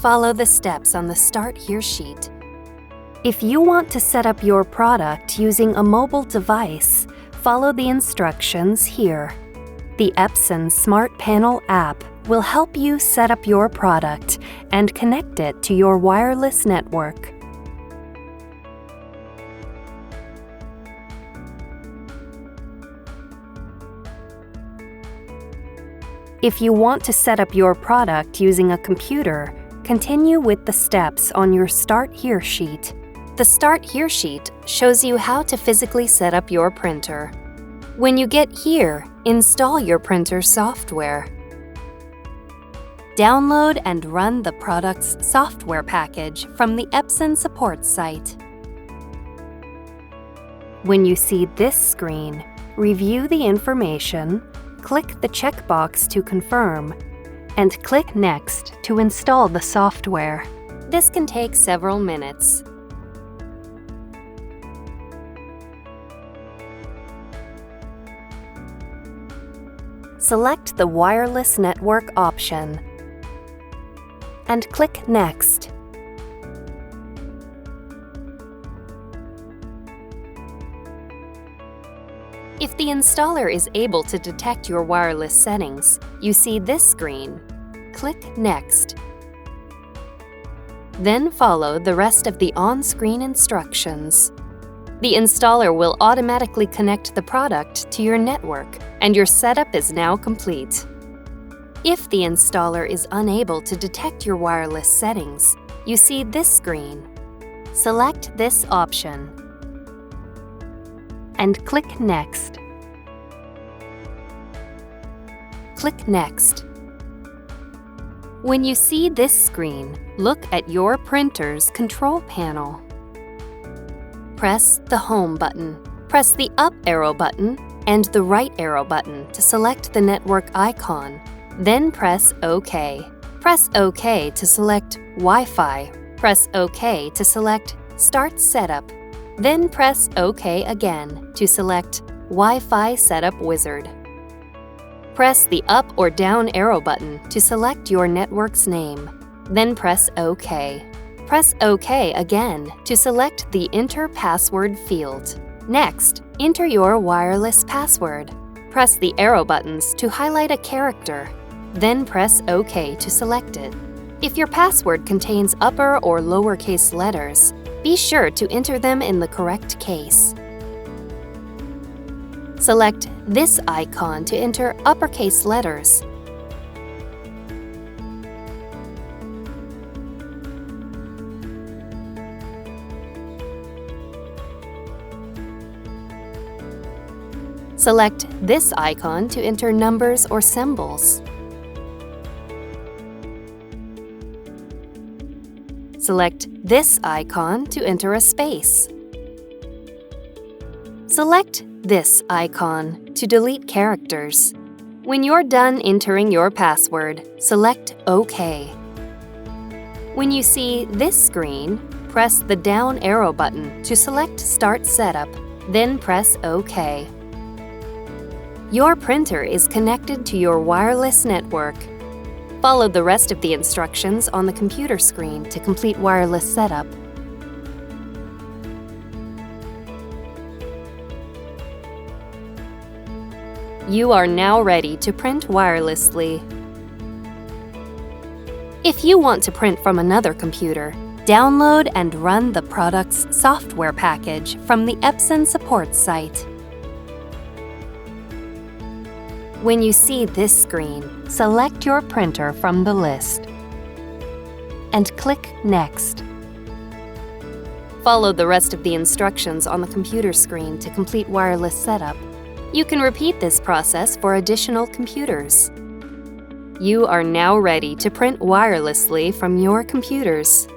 follow the steps on the Start Here sheet. If you want to set up your product using a mobile device, follow the instructions here. The Epson Smart Panel app will help you set up your product and connect it to your wireless network. If you want to set up your product using a computer, continue with the steps on your Start Here sheet. The Start Here sheet shows you how to physically set up your printer. When you get here, install your printer software. Download and run the product's software package from the Epson support site. When you see this screen, review the information, click the checkbox to confirm, and click Next to install the software. This can take several minutes. Select the wireless network option and click Next. If the installer is able to detect your wireless settings, you see this screen. Click Next. Then follow the rest of the on-screen instructions. The installer will automatically connect the product to your network, and your setup is now complete. If the installer is unable to detect your wireless settings, you see this screen. Select this option and click Next. Click Next. When you see this screen, look at your printer's control panel. Press the Home button. Press the up arrow button and the right arrow button to select the network icon. Then press OK. Press OK to select Wi-Fi. Press OK to select Start Setup. Then press OK again to select Wi-Fi Setup Wizard. Press the up or down arrow button to select your network's name. Then press OK. Press OK again to select the Enter Password field. Next, enter your wireless password. Press the arrow buttons to highlight a character. Then press OK to select it. If your password contains upper or lowercase letters, be sure to enter them in the correct case. Select this icon to enter uppercase letters. Select this icon to enter numbers or symbols. Select this icon to enter a space. Select this icon to delete characters. When you're done entering your password, select OK. When you see this screen, press the down arrow button to select Start Setup, then press OK. Your printer is connected to your wireless network. Follow the rest of the instructions on the computer screen to complete wireless setup. You are now ready to print wirelessly. If you want to print from another computer, download and run the product's software package from the Epson support site. When you see this screen, select your printer from the list and click Next. Follow the rest of the instructions on the computer screen to complete wireless setup. You can repeat this process for additional computers. You are now ready to print wirelessly from your computers.